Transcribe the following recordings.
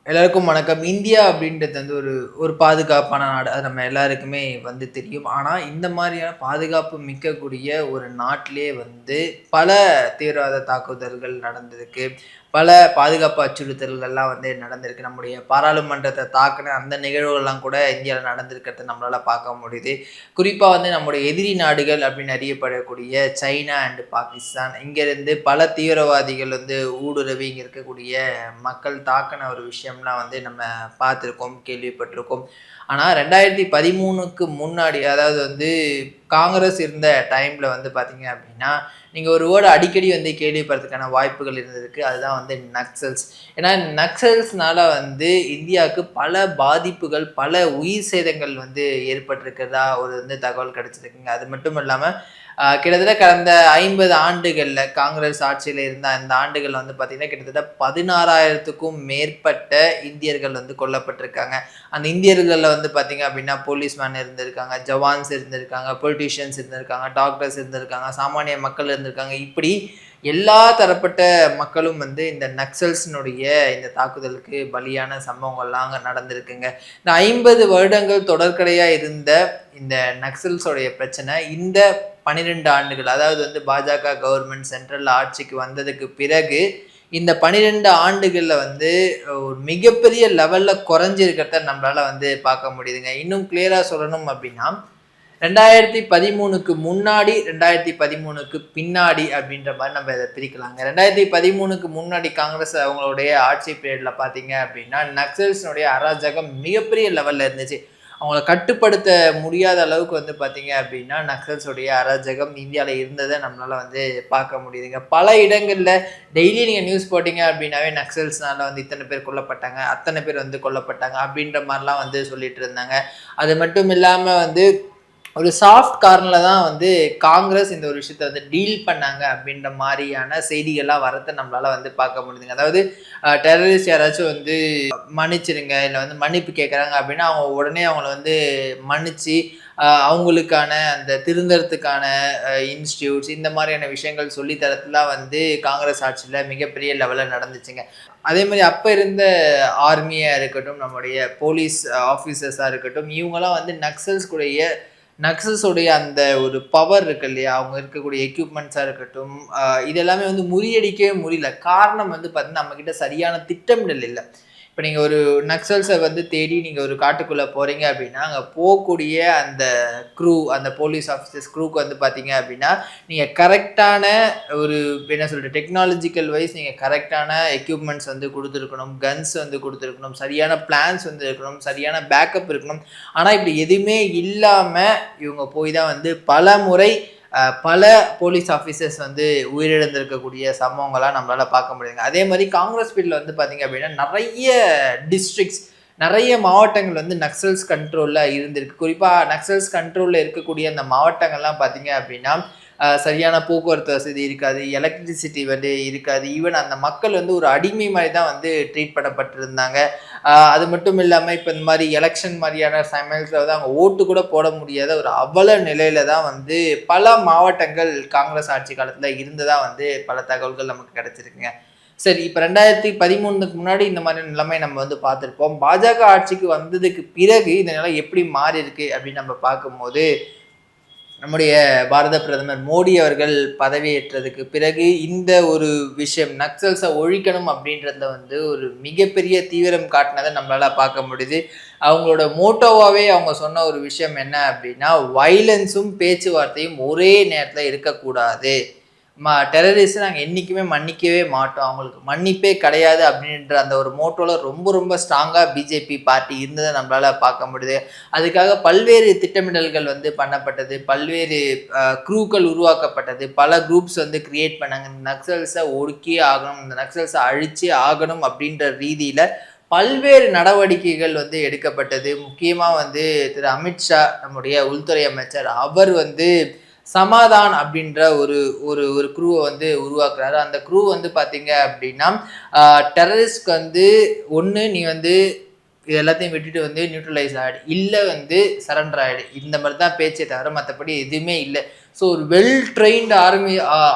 எல்லாருக்கும் வணக்கம். இந்தியா அப்படின்றது வந்து ஒரு ஒரு பாதுகாப்பான நாடு. அது நம்ம எல்லாருக்குமே வந்து தெரியும். ஆனா, இந்த மாதிரியான பாதுகாப்பு மிக்கக்கூடிய ஒரு நாட்டிலேயே வந்து பல தீவிரவாத தாக்குதல்கள் நடந்திருக்கு. பல பாதுகாப்பு அச்சுறுத்தல்கள்லாம் வந்து நடந்திருக்கு. நம்முடைய பாராளுமன்றத்த தாக்குன அந்த நிகழ்வுகள்லாம் கூட இந்தியால நடந்திருக்கிறத நம்மளால பார்க்க முடியுது. குறிப்பா வந்து நம்முடைய எதிரி நாடுகள் அப்படின்னு அறியப்படக்கூடிய சைனா அண்ட் பாகிஸ்தான். இங்கேருந்து பல தீவிரவாதிகள் வந்து ஊடுருவி இங்க இருக்கக்கூடிய மக்கள் தாக்குன ஒரு விஷயம்லாம் வந்து நம்ம பார்த்துருக்கோம், கேள்விப்பட்டிருக்கோம். ஆனா 2013க்கு முன்னாடி அதாவது வந்து காங்கிரஸ் இருந்த டைம்ல வந்து பார்த்தீங்க அப்படின்னா, நீங்க ஒரு வேர்ட் அடிக்கடி வந்து கேள்விப்படுறதுக்கான வாய்ப்புகள் இருந்திருக்கு. அதுதான் வந்து நக்சல்ஸ். ஏன்னா நக்சல்ஸ்னால வந்து இந்தியாவுக்கு பல பாதிப்புகள், பல உயிர் சேதங்கள் வந்து ஏற்பட்டிருக்கிறதா ஒரு வந்து தகவல் கிடைச்சிருக்குங்க. அது மட்டும் இல்லாம கிட்டத்தட்ட கடந்த 50 ஆண்டுகள்ல காங்கிரஸ் ஆட்சியில இருந்த அந்த ஆண்டுகள்ல வந்து பார்த்தீங்கன்னா, கிட்டத்தட்ட 16,000த்துக்கும் மேற்பட்ட இந்தியர்கள் வந்து கொல்லப்பட்டிருக்காங்க. அந்த இந்தியர்கள்ல வந்து பார்த்தீங்க அப்படின்னா, போலீஸ்மேன் இருந்திருக்காங்க, ஜவான்ஸ் இருந்திருக்காங்க, பொலிட்டீஷியன்ஸ் இருந்திருக்காங்க, டாக்டர்ஸ் இருந்திருக்காங்க, சாமானிய மக்கள் இருந்திருக்காங்க. இப்படி எல்லா தரப்பட்ட மக்களும் வந்து இந்த நக்சல்ஸ்னுடைய இந்த தாக்குதலுக்கு பலியான சம்பவங்கள்லாம் அங்க நடந்திருக்குங்க. இந்த 50 வருடங்கள் தொடர்கதையா இருந்த இந்த நக்சல்ஸோடைய பிரச்சனை இந்த 12 ஆண்டுகள் அதாவது வந்து பாஜக கவர்மெண்ட் சென்ட்ரல் ஆட்சிக்கு வந்ததுக்கு பிறகு இந்த 12 ஆண்டுகள்ல வந்து ஒரு மிகப்பெரிய லெவல்ல குறைஞ்சிருக்கிறத நம்மளால வந்து பார்க்க முடியுதுங்க. இன்னும் கிளியரா சொல்லணும் அப்படின்னா 2013க்கு முன்னாடி 2013க்கு பின்னாடி அப்படின்ற மாதிரி நம்ம இதை பிரிக்கலாங்க. 2013க்கு முன்னாடி காங்கிரஸ் அவங்களுடைய ஆட்சி பீரியட்ல பார்த்தீங்க அப்படின்னா நக்சல்ஸ்னுடைய அராஜகம் மிகப்பெரிய லெவல்ல இருந்துச்சு. அவங்கள கட்டுப்படுத்த முடியாத அளவுக்கு வந்து பார்த்தீங்க அப்படின்னா நக்சல்ஸுடைய அராஜகம் இந்தியாவில் இருந்ததை நம்மளால வந்து பார்க்க முடியுதுங்க. பல இடங்கள்ல டெய்லி நீங்கள் நியூஸ் போட்டிங்க அப்படின்னாவே நக்சல்ஸ்னால வந்து இத்தனை பேர் கொல்லப்பட்டாங்க, அத்தனை பேர் வந்து கொல்லப்பட்டாங்க அப்படின்ற மாதிரிலாம் வந்து சொல்லிட்டு இருந்தாங்க. அது மட்டும் இல்லாமல் வந்து ஒரு சாஃப்ட் கார்னர்ல தான் வந்து காங்கிரஸ் இந்த ஒரு விஷயத்த வந்து டீல் பண்ணாங்க அப்படின்ற மாதிரியான செய்திகள்லாம் வரத நம்மளால வந்து பார்க்க முடியுதுங்க. அதாவது டெரரிஸ்ட் யாராச்சும் வந்து மன்னிச்சிருங்க, இல்லை வந்து மன்னிப்பு கேட்குறாங்க அப்படின்னா அவங்க உடனே அவங்கள வந்து மன்னிச்சு அவங்களுக்கான அந்த திருந்தறதுக்கான இன்ஸ்டியூட்ஸ் இந்த மாதிரியான விஷயங்கள் சொல்லி தரத்துலாம் வந்து காங்கிரஸ் ஆட்சியில் மிகப்பெரிய லெவலில் நடந்துச்சுங்க. அதே மாதிரி அப்போ இருந்த ஆர்மியாக இருக்கட்டும், நம்முடைய போலீஸ் ஆஃபீஸர்ஸாக இருக்கட்டும், இவங்கெல்லாம் வந்து நக்சல்ஸோடைய அந்த ஒரு பவர் இருக்கு இல்லையா? அவங்க இருக்கக்கூடிய எக்யூப்மெண்ட்ஸா இருக்கட்டும், இது எல்லாமே வந்து முறியடிக்கவே முடியல. காரணம் வந்து பார்த்தீங்கன்னா, நம்மகிட்ட சரியான திட்டமிடல் இல்ல. இப்ப நீங்க ஒரு நக்சல்ஸ வந்து தேடி நீங்க ஒரு காட்டுக்குள்ள போறீங்க அப்படின்னா, அங்க போக்கூடிய அந்த அந்த போலீஸ் ஆஃபீசர்ஸ் க்ரூக்கு வந்து பார்த்தீங்க அப்படின்னா, நீங்க கரெக்ட்டான ஒரு என்ன சொல்றது, டெக்னாலஜிக்கல் வைஸ் நீங்க கரெக்ட்டான எக்யூப்மெண்ட்ஸ் வந்து குடுத்துருக்கணும். கன்ஸ் வந்து குடுத்துருக்கணும். சரியான பிளான்ஸ் வந்து இருக்கணும். சரியான பேக்கப் இருக்கணும். ஆனா, இப்படி எதுவுமே இல்லாம இவங்க போய் தான் வந்து பலமுறை பல போலீஸ் ஆஃபீஸர்ஸ் வந்து உயிரிழந்திருக்கக்கூடிய சம்பவங்கள்லாம் நம்மளால பார்க்க முடியுங்க. அதே மாதிரி காங்கிரஸ் பீரியட்ல வந்து பார்த்தீங்க அப்படின்னா, நெறைய டிஸ்ட்ரிக்ட்ஸ் நெறைய மாவட்டங்கள் வந்து நக்சல்ஸ் கண்ட்ரோல்ல இருந்திருக்கு. குறிப்பா நக்சல்ஸ் கண்ட்ரோல்ல இருக்கக்கூடிய அந்த மாவட்டங்கள்லாம் பார்த்தீங்க அப்படின்னா, சரியான போக்குவரத்து வசதி இருக்காது. எலக்ட்ரிசிட்டி வந்து இருக்காது. ஈவன் அந்த மக்கள் வந்து ஒரு அடிமை மாரி தான் வந்து ட்ரீட் பண்ணப்பட்டிருந்தாங்க. அது மட்டும் இல்லாம இப்ப இந்த மாரி எலக்ஷன் மாரியான சமயத்துல வந்து அவங்க ஓட்டு கூட போட முடியாத ஒரு அவல நிலையில தான் வந்து பல மாவட்டங்கள் காங்கிரஸ் ஆட்சி காலத்துல இருந்ததா வந்து பல தகவல்கள் நமக்கு கிடைச்சிருக்குங்க. சரி, இப்ப 2013க்கு முன்னாடி இந்த மாரி நிலைமை நம்ம வந்து பார்த்திருப்போம். பாஜக ஆட்சிக்கு வந்ததுக்கு பிறகு இந்த நிலை எப்படி மாறியிருக்கு அப்படின்னு நம்ம பார்க்கும்போது, நம்முடைய பாரத பிரதமர் மோடி அவர்கள் பதவியேற்றதுக்கு பிறகு இந்த ஒரு விஷயம் நக்சல்ஸை ஒழிக்கணும் அப்படின்றதுல வந்து ஒரு மிகப்பெரிய தீவிரம் காட்டினதை நம்மளால பார்க்க முடியுது. அவங்களோட மோட்டோவாவே அவங்க சொன்ன ஒரு விஷயம் என்ன அப்படின்னா, வைலன்ஸும் பேச்சுவார்த்தையும் ஒரே நேரத்தில் இருக்கக்கூடாது. டெரரிஸ்ட் நாங்கள் என்றைக்குமே மன்னிக்கவே மாட்டோம், அவங்களுக்கு மன்னிப்பே கிடையாது அப்படின்ற அந்த ஒரு மோட்டோல ரொம்ப ரொம்ப ஸ்ட்ராங்காக பிஜேபி பார்ட்டி இருந்ததை நம்மளால பார்க்க முடியுது. அதுக்காக பல்வேறு திட்டமிடல்கள் வந்து பண்ணப்பட்டது, பல்வேறு க்ரூக்கள் உருவாக்கப்பட்டது, பல குரூப்ஸ் வந்து கிரியேட் பண்ணாங்க. இந்த நக்சல்ஸை ஒடுக்கியே ஆகணும், இந்த நக்சல்ஸை அழிச்சே ஆகணும் அப்படின்ற ரீதியில் பல்வேறு நடவடிக்கைகள் வந்து எடுக்கப்பட்டது. முக்கியமாக வந்து திரு அமித்ஷா நம்முடைய உள்துறை அமைச்சர் அவர் வந்து சமாதான் அப்படின்ற ஒரு ஒரு ஒரு குரூவை வந்து உருவாக்குறாரு. அந்த குரூ வந்து பார்த்தீங்க அப்படின்னா டெரரிஸ்ட்க்கு வந்து ஒன்று நீ வந்து இது எல்லாத்தையும் விட்டுட்டு வந்து நியூட்ரலைஸ் ஆகிடு, இல்லை வந்து சரண்டர் ஆகிடு, இந்த மாதிரி தான் பேச்சே தவிர மற்றபடி எதுவுமே இல்லை. ஸோ ஒரு வெல் ட்ரெயின்டு ஆர்மி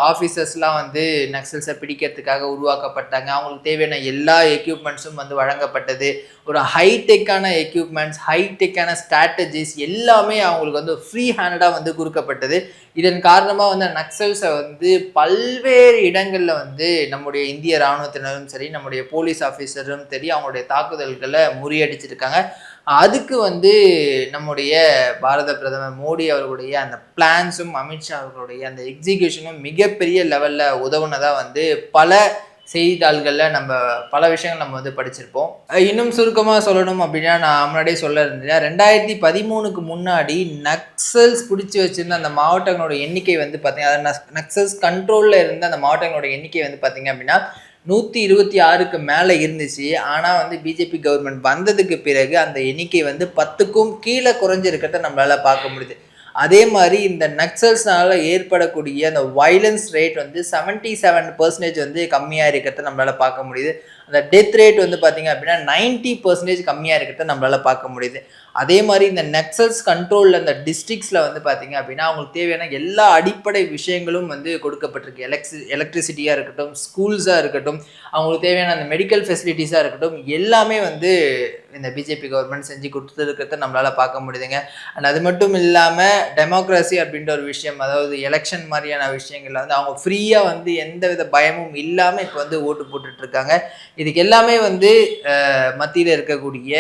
ஆஃபீஸர்ஸ்லாம் வந்து நக்சல்ஸை பிடிக்கிறதுக்காக உருவாக்கப்பட்டாங்க. அவங்களுக்கு தேவையான எல்லா எக்யூப்மெண்ட்ஸும் வந்து வழங்கப்பட்டது. ஒரு ஹைடெக்கான எக்யூப்மெண்ட்ஸ், ஹைடெக்கான ஸ்ட்ராட்டஜிஸ் எல்லாமே அவங்களுக்கு வந்து ஃப்ரீ ஹேண்டடாக வந்து கொடுக்கப்பட்டது. இதன் காரணமாக வந்து நக்சல்ஸை வந்து பல்வேறு இடங்களில் வந்து நம்முடைய இந்திய இராணுவத்தினரும் சரி, நம்முடைய போலீஸ் ஆஃபீஸரும் சரி, அவங்களுடைய தாக்குதல்களை முறியடிச்சிருக்காங்க. அதுக்கு வந்து நம்முடைய பாரத பிரதமர் மோடி அவர்களுடைய அந்த பிளான்ஸும், அமித்ஷா அவர்களுடைய அந்த எக்ஸிகியூஷனும் மிகப்பெரிய லெவலில் உதவுனதா வந்து பல செய்தித்தாள்களில் நம்ம பல விஷயங்கள் நம்ம வந்து படிச்சிருப்போம். இன்னும் சுருக்கமாக சொல்லணும் அப்படின்னா, நான் முன்னாடியே சொல்ல இருந்தேன், 2013க்கு முன்னாடி நக்சல்ஸ் பிடிச்சி வச்சிருந்த அந்த மாவட்டங்களோட எண்ணிக்கை வந்து பார்த்தீங்கன்னா, அதாவது நக்சல்ஸ் கண்ட்ரோலில் இருந்த அந்த மாவட்டங்களோட எண்ணிக்கை வந்து பார்த்தீங்க அப்படின்னா 126க்கு மேலே இருந்துச்சு. ஆனால் வந்து பிஜேபி கவர்மெண்ட் வந்ததுக்கு பிறகு அந்த எண்ணிக்கை வந்து 10க்கும் கீழே குறைஞ்சிருக்கிறத நம்மளால் பார்க்க முடியுது. அதே மாதிரி இந்த நக்சல்ஸ்னால ஏற்படக்கூடிய அந்த வயலன்ஸ் ரேட் வந்து 77% வந்து கம்மியாக இருக்கிறத நம்மளால் பார்க்க முடியுது. அந்த டெத் ரேட் வந்து பார்த்தீங்க அப்படின்னா 90% கம்மியாக இருக்கிறத நம்மளால் பார்க்க முடியுது. அதே மாதிரி இந்த நக்சல்ஸ் கண்ட்ரோலில் இந்த டிஸ்ட்ரிக்ஸில் வந்து பார்த்தீங்க அப்படின்னா அவங்களுக்கு தேவையான எல்லா அடிப்படை விஷயங்களும் வந்து கொடுக்கப்பட்டிருக்கு. எலக்ட்ரிசிட்டியாக இருக்கட்டும், ஸ்கூல்ஸாக இருக்கட்டும், அவங்களுக்கு தேவையான அந்த மெடிக்கல் ஃபெசிலிட்டிஸாக இருக்கட்டும், எல்லாமே வந்து இந்த பிஜேபி கவர்மெண்ட் செஞ்சு கொடுத்துருக்கிறத நம்மளால் பார்க்க முடியுதுங்க. அண்ட் அது மட்டும் இல்லாமல் டெமோக்ரஸி அப்படின்ற ஒரு விஷயம், அதாவது எலெக்ஷன் மாதிரியான விஷயங்கள்ல வந்து அவங்க ஃப்ரீயாக வந்து எந்த வித பயமும் இல்லாமல் இப்போ வந்து ஓட்டு போட்டுட்ருக்காங்க. இதுக்கு எல்லாமே வந்து மத்தியில் இருக்கக்கூடிய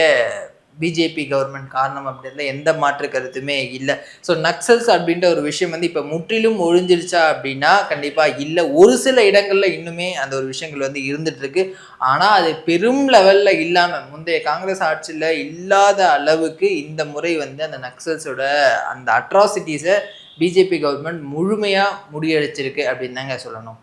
பிஜேபி கவர்மெண்ட் காரணம் அப்படின்றத எந்த மாற்று கருத்துமே இல்லை. ஸோ நக்சல்ஸ் அப்படின்ற ஒரு விஷயம் வந்து இப்போ முற்றிலும் ஒழிஞ்சிருச்சா அப்படின்னா கண்டிப்பாக இல்லை. ஒரு சில இடங்களில் இன்னுமே அந்த ஒரு விஷயங்கள் வந்து இருந்துட்டு இருக்கு. ஆனால் அது பெரும் லெவலில் இல்லாமல், முந்தைய காங்கிரஸ் ஆட்சியில் இல்லாத அளவுக்கு இந்த முறை வந்து அந்த நக்சல்ஸோட அந்த அட்ராசிட்டிஸை பிஜேபி கவர்மெண்ட் முழுமையாக முறியடிச்சிருக்கு அப்படின்னு தாங்க சொல்லணும்.